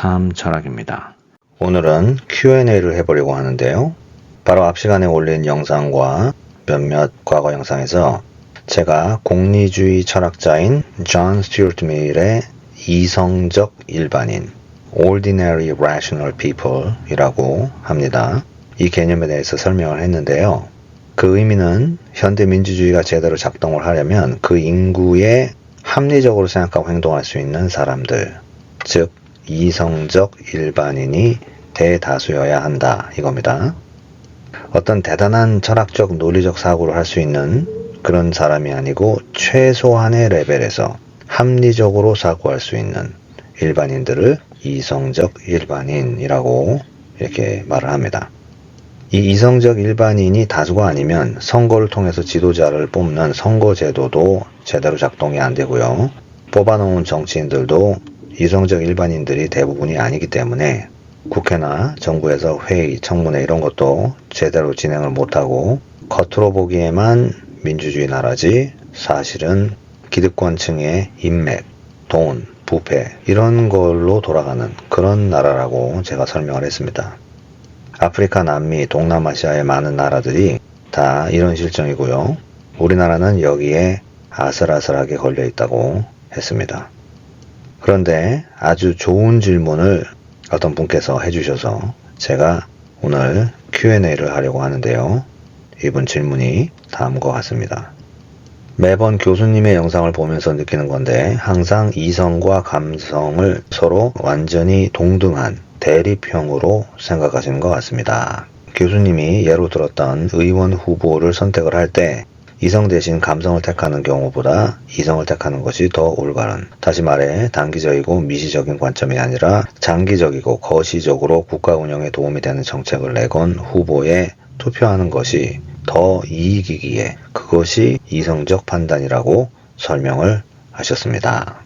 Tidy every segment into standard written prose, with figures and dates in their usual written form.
삶 철학입니다. 오늘은 Q&A를 해보려고 하는데요. 바로 앞 시간에 올린 영상과 몇몇 과거 영상에서 제가 공리주의 철학자인 존 스튜어트 밀의 이성적 일반인 Ordinary Rational People 이라고 합니다. 이 개념에 대해서 설명을 했는데요. 그 의미는 현대 민주주의가 제대로 작동을 하려면 그 인구에 합리적으로 생각하고 행동할 수 있는 사람들, 즉 이성적 일반인이 대다수여야 한다 이겁니다. 어떤 대단한 철학적 논리적 사고를 할 수 있는 그런 사람이 아니고 최소한의 레벨에서 합리적으로 사고할 수 있는 일반인들을 이성적 일반인이라고 이렇게 말을 합니다. 이 이성적 일반인이 다수가 아니면 선거를 통해서 지도자를 뽑는 선거제도도 제대로 작동이 안 되고요. 뽑아놓은 정치인들도 이성적 일반인들이 대부분이 아니기 때문에 국회나 정부에서 회의, 청문회 이런 것도 제대로 진행을 못하고 겉으로 보기에만 민주주의 나라지 사실은 기득권층의 인맥, 돈, 부패 이런 걸로 돌아가는 그런 나라라고 제가 설명을 했습니다. 아프리카, 남미, 동남아시아의 많은 나라들이 다 이런 실정이고요. 우리나라는 여기에 아슬아슬하게 걸려 있다고 했습니다. 그런데 아주 좋은 질문을 어떤 분께서 해주셔서 제가 오늘 Q&A를 하려고 하는데요. 이분 질문이 다음과 같습니다. 매번 교수님의 영상을 보면서 느끼는 건데 항상 이성과 감성을 서로 완전히 동등한 대립형으로 생각하시는 것 같습니다. 교수님이 예로 들었던 의원 후보를 선택을 할 때 이성 대신 감성을 택하는 경우보다 이성을 택하는 것이 더 올바른, 다시 말해 단기적이고 미시적인 관점이 아니라 장기적이고 거시적으로 국가 운영에 도움이 되는 정책을 내건 후보에 투표하는 것이 더 이익이기에 그것이 이성적 판단이라고 설명을 하셨습니다.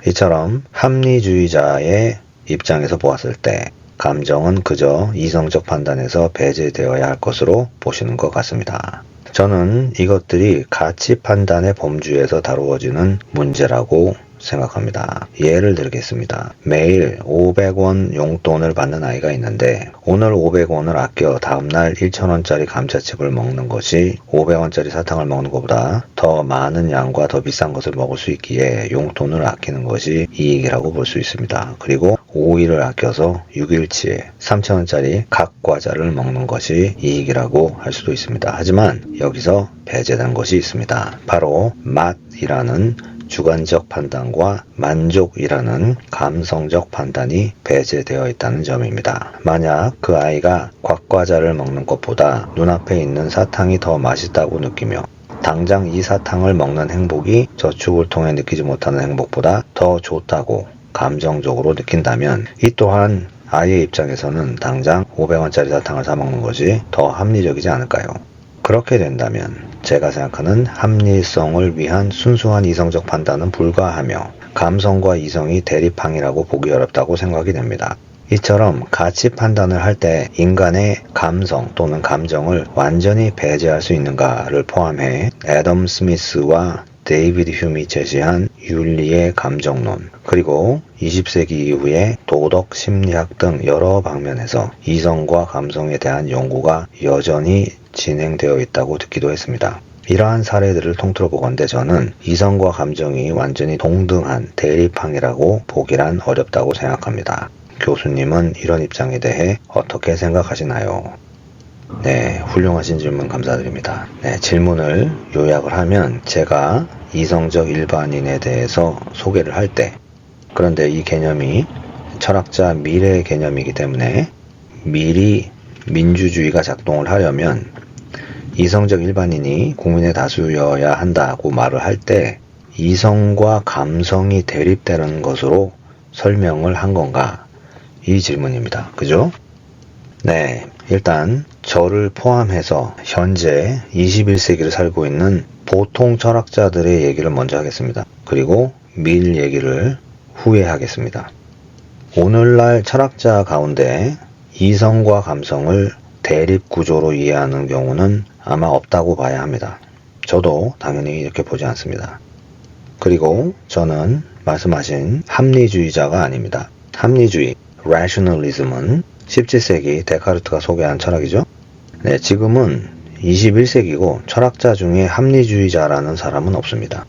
이처럼 합리주의자의 입장에서 보았을 때 감정은 그저 이성적 판단에서 배제되어야 할 것으로 보시는 것 같습니다. 저는 이것들이 가치 판단의 범주에서 다루어지는 문제라고 생각합니다. 예를 들겠습니다. 매일 500원 용돈을 받는 아이가 있는데 오늘 500원을 아껴 다음날 1000원짜리 감자칩을 먹는 것이 500원짜리 사탕을 먹는 것보다 더 많은 양과 더 비싼 것을 먹을 수 있기에 용돈을 아끼는 것이 이익이라고 볼 수 있습니다. 그리고 5일을 아껴서 6일치에 3000원짜리 각 과자를 먹는 것이 이익이라고 할 수도 있습니다. 하지만 여기서 배제된 것이 있습니다. 바로 맛이라는 주관적 판단과 만족이라는 감성적 판단이 배제되어 있다는 점입니다. 만약 그 아이가 곽과자를 먹는 것보다 눈앞에 있는 사탕이 더 맛있다고 느끼며 당장 이 사탕을 먹는 행복이 저축을 통해 느끼지 못하는 행복보다 더 좋다고 감정적으로 느낀다면 이 또한 아이의 입장에서는 당장 500원짜리 사탕을 사 먹는 것이 더 합리적이지 않을까요? 그렇게 된다면 제가 생각하는 합리성을 위한 순수한 이성적 판단은 불가하며 감성과 이성이 대립항이라고 보기 어렵다고 생각이 됩니다. 이처럼 가치 판단을 할 때 인간의 감성 또는 감정을 완전히 배제할 수 있는가를 포함해 애덤 스미스와 데이비드 휴미 제시한 윤리의 감정론, 그리고 20세기 이후에 도덕, 심리학 등 여러 방면에서 이성과 감성에 대한 연구가 여전히 진행되어 있다고 듣기도 했습니다. 이러한 사례들을 통틀어 보건대 저는 이성과 감정이 완전히 동등한 대립항이라고 보기란 어렵다고 생각합니다. 교수님은 이런 입장에 대해 어떻게 생각하시나요? 네, 훌륭하신 질문 감사드립니다. 네, 질문을 요약을 하면 제가 이성적 일반인에 대해서 소개를 할 때, 그런데 이 개념이 철학자 밀의 개념이기 때문에 밀이 민주주의가 작동을 하려면 이성적 일반인이 국민의 다수여야 한다고 말을 할 때 이성과 감성이 대립되는 것으로 설명을 한 건가? 이 질문입니다. 그죠? 네, 일단 저를 포함해서 현재 21세기를 살고 있는 보통 철학자들의 얘기를 먼저 하겠습니다. 그리고 밀 얘기를 후에 하겠습니다. 오늘날 철학자 가운데 이성과 감성을 대립 구조로 이해하는 경우는 아마 없다고 봐야 합니다. 저도 당연히 이렇게 보지 않습니다. 그리고 저는 말씀하신 합리주의자가 아닙니다. 합리주의, rationalism은 17세기 데카르트가 소개한 철학이죠. 네, 지금은 21세기고 철학자 중에 합리주의자라는 사람은 없습니다.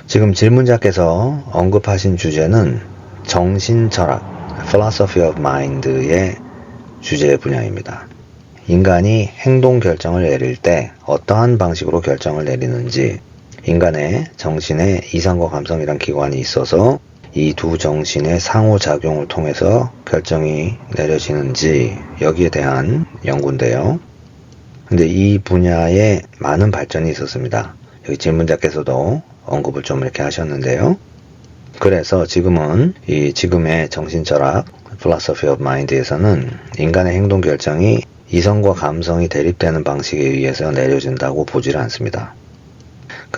지금 질문자께서 언급하신 주제는 정신철학, philosophy of mind의 주제 분야입니다. 인간이 행동 결정을 내릴 때 어떠한 방식으로 결정을 내리는지, 인간의 정신에 이성과 감성이란 기관이 있어서 이 두 정신의 상호작용을 통해서 결정이 내려지는지 여기에 대한 연구인데요. 근데 이 분야에 많은 발전이 있었습니다. 여기 질문자께서도 언급을 좀 이렇게 하셨는데요. 그래서 지금은 이 지금의 정신철학 philosophy of mind에서는 인간의 행동 결정이 이성과 감성이 대립되는 방식에 의해서 내려진다고 보지를 않습니다.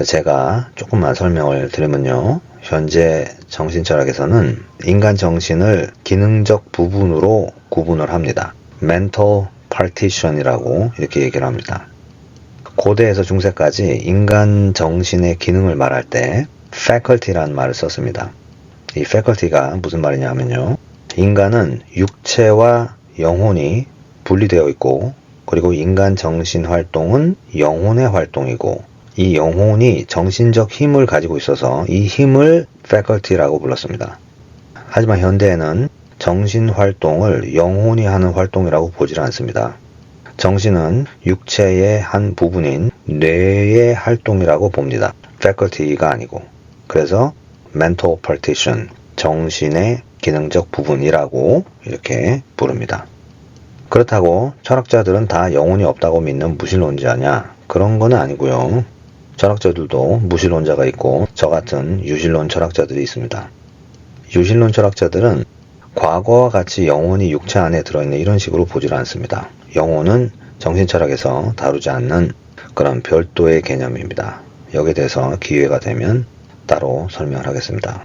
제가 조금만 설명을 드리면요. 현재 정신철학에서는 인간 정신을 기능적 부분으로 구분을 합니다. mental partition이라고 이렇게 얘기를 합니다. 고대에서 중세까지 인간 정신의 기능을 말할 때 faculty라는 말을 썼습니다. 이 faculty가 무슨 말이냐면요. 인간은 육체와 영혼이 분리되어 있고, 그리고 인간 정신 활동은 영혼의 활동이고, 이 영혼이 정신적 힘을 가지고 있어서 이 힘을 faculty라고 불렀습니다. 하지만 현대에는 정신 활동을 영혼이 하는 활동이라고 보지를 않습니다. 정신은 육체의 한 부분인 뇌의 활동이라고 봅니다. faculty가 아니고. 그래서 mental partition, 정신의 기능적 부분이라고 이렇게 부릅니다. 그렇다고 철학자들은 다 영혼이 없다고 믿는 무신론자냐? 그런 건 아니고요. 철학자들도 무신론자가 있고 저 같은 유신론 철학자들이 있습니다. 유신론 철학자들은 과거와 같이 영혼이 육체 안에 들어있는 이런 식으로 보질 않습니다. 영혼은 정신철학에서 다루지 않는 그런 별도의 개념입니다. 여기에 대해서 기회가 되면 따로 설명을 하겠습니다.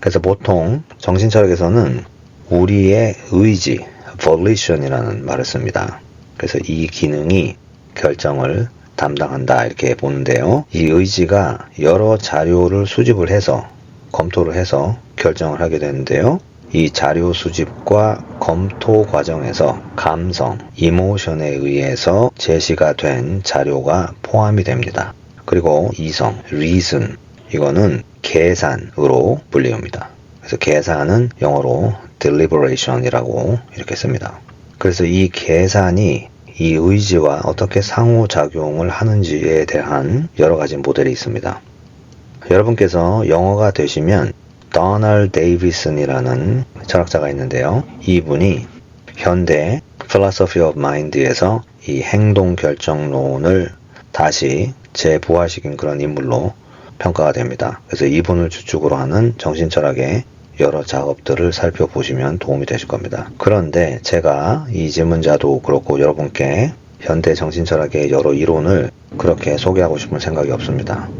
그래서 보통 정신철학에서는 우리의 의지, volition이라는 말을 씁니다. 그래서 이 기능이 결정을 담당한다 이렇게 보는데요. 이 의지가 여러 자료를 수집을 해서 검토를 해서 결정을 하게 되는데요. 이 자료 수집과 검토 과정에서 감성, 이모션에 의해서 제시가 된 자료가 포함이 됩니다. 그리고 이성, reason, 이거는 계산으로 불리웁니다. 그래서 계산은 영어로 deliberation이라고 이렇게 씁니다. 그래서 이 계산이 이 의지와 어떻게 상호작용을 하는지에 대한 여러 가지 모델이 있습니다. 여러분께서 영어가 되시면 도널드 데이비슨이라는 철학자가 있는데요. 이분이 현대 philosophy of mind에서 이 행동 결정론을 다시 재부활시킨 그런 인물로 평가가 됩니다. 그래서 이분을 주축으로 하는 정신철학의 여러 작업들을 살펴보시면 도움이 되실 겁니다. 그런데 제가 이 질문자도 그렇고 여러분께 현대 정신철학의 여러 이론을 그렇게 소개하고 싶은 생각이 없습니다.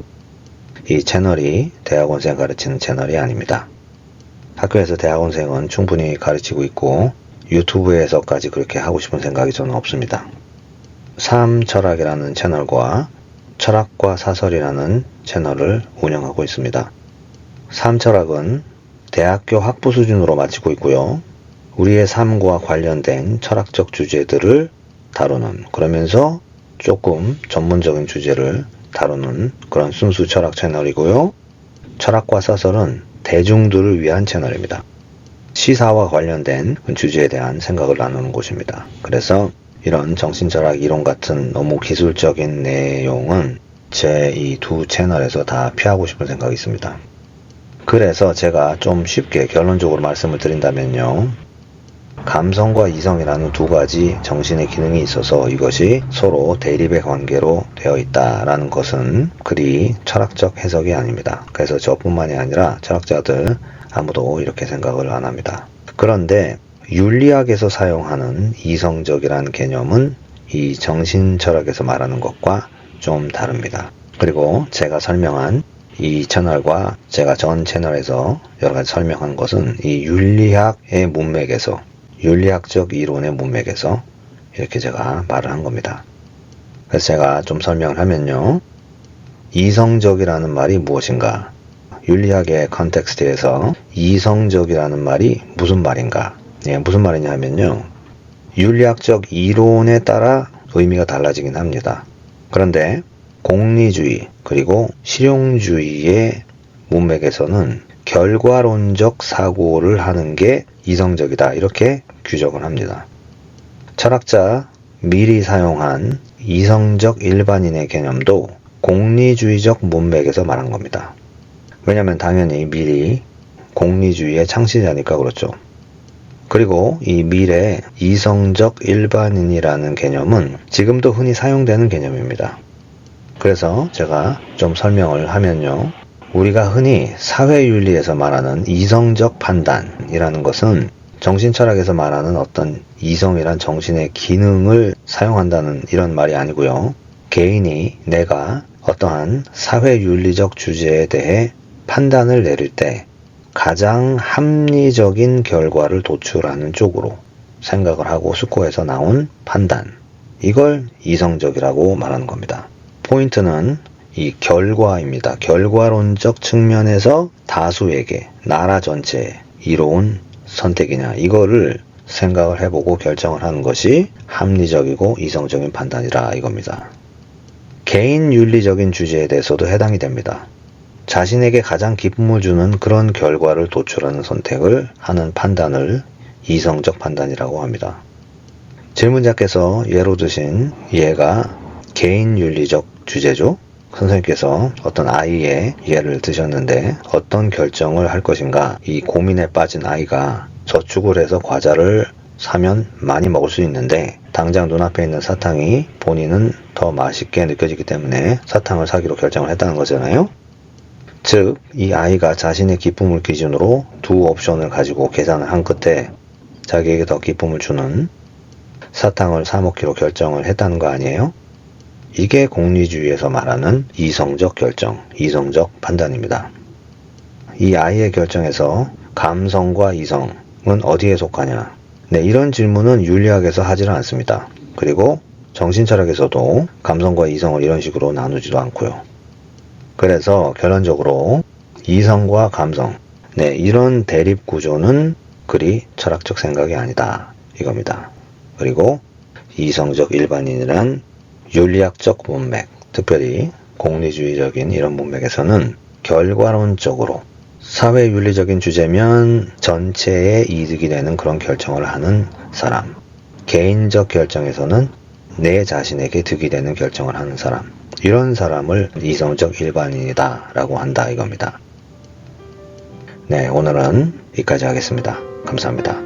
이 채널이 대학원생 가르치는 채널이 아닙니다. 학교에서 대학원생은 충분히 가르치고 있고 유튜브에서까지 그렇게 하고 싶은 생각이 저는 없습니다. 삶철학이라는 채널과 철학과 사설이라는 채널을 운영하고 있습니다. 삶철학은 대학교 학부 수준으로 마치고 있고요. 우리의 삶과 관련된 철학적 주제들을 다루는, 그러면서 조금 전문적인 주제를 다루는 그런 순수 철학 채널이고요. 철학과 사설은 대중들을 위한 채널입니다. 시사와 관련된 주제에 대한 생각을 나누는 곳입니다. 그래서 이런 정신철학 이론 같은 너무 기술적인 내용은 제 이 두 채널에서 다 피하고 싶은 생각이 있습니다. 그래서 제가 좀 쉽게 결론적으로 말씀을 드린다면요. 감성과 이성이라는 두 가지 정신의 기능이 있어서 이것이 서로 대립의 관계로 되어 있다라는 것은 그리 철학적 해석이 아닙니다. 그래서 저뿐만이 아니라 철학자들 아무도 이렇게 생각을 안 합니다. 그런데 윤리학에서 사용하는 이성적이라는 개념은 이 정신철학에서 말하는 것과 좀 다릅니다. 그리고 제가 설명한 이 채널과 제가 전 채널에서 여러 가지 설명한 것은 이 윤리학의 문맥에서, 윤리학적 이론의 문맥에서 이렇게 제가 말을 한 겁니다. 그래서 제가 좀 설명을 하면요. 이성적이라는 말이 무엇인가? 윤리학의 컨텍스트에서 이성적이라는 말이 무슨 말인가? 무슨 말이냐 하면요. 윤리학적 이론에 따라 의미가 달라지긴 합니다. 그런데 공리주의 그리고 실용주의의 문맥에서는 결과론적 사고를 하는 게 이성적이다 이렇게 규정을 합니다. 철학자 밀이 사용한 이성적 일반인의 개념도 공리주의적 문맥에서 말한 겁니다. 왜냐하면 당연히 밀이 공리주의의 창시자니까 그렇죠. 그리고 이 밀의 이성적 일반인이라는 개념은 지금도 흔히 사용되는 개념입니다. 그래서 제가 좀 설명을 하면요. 우리가 흔히 사회윤리에서 말하는 이성적 판단이라는 것은 정신철학에서 말하는 어떤 이성이란 정신의 기능을 사용한다는 이런 말이 아니고요. 개인이 내가 어떠한 사회윤리적 주제에 대해 판단을 내릴 때 가장 합리적인 결과를 도출하는 쪽으로 생각을 하고 숙고해서 나온 판단. 이걸 이성적이라고 말하는 겁니다. 포인트는 이 결과입니다. 결과론적 측면에서 다수에게, 나라 전체에 이로운 선택이냐 이거를 생각을 해보고 결정을 하는 것이 합리적이고 이성적인 판단이라 이겁니다. 개인 윤리적인 주제에 대해서도 해당이 됩니다. 자신에게 가장 기쁨을 주는 그런 결과를 도출하는 선택을 하는 판단을 이성적 판단이라고 합니다. 질문자께서 예로 드신 예가 개인 윤리적 주제죠. 선생님께서 어떤 아이의 예를 드셨는데 어떤 결정을 할 것인가 이 고민에 빠진 아이가 저축을 해서 과자를 사면 많이 먹을 수 있는데 당장 눈앞에 있는 사탕이 본인은 더 맛있게 느껴지기 때문에 사탕을 사기로 결정을 했다는 거잖아요. 즉, 이 아이가 자신의 기쁨을 기준으로 두 옵션을 가지고 계산을 한 끝에 자기에게 더 기쁨을 주는 사탕을 사 먹기로 결정을 했다는 거 아니에요? 이게 공리주의에서 말하는 이성적 결정, 이성적 판단입니다. 이 아이의 결정에서 감성과 이성은 어디에 속하냐? 네, 이런 질문은 윤리학에서 하지는 않습니다. 그리고 정신철학에서도 감성과 이성을 이런 식으로 나누지도 않고요. 그래서 결론적으로 이성과 감성, 네, 이런 대립 구조는 그리 철학적 생각이 아니다 이겁니다. 그리고 이성적 일반인이란 윤리학적 문맥, 특별히 공리주의적인 이런 문맥에서는 결과론적으로 사회윤리적인 주제면 전체에 이득이 되는 그런 결정을 하는 사람, 개인적 결정에서는 내 자신에게 득이 되는 결정을 하는 사람, 이런 사람을 이성적 일반인이다 라고 한다 이겁니다. 네, 오늘은 여기까지 하겠습니다. 감사합니다.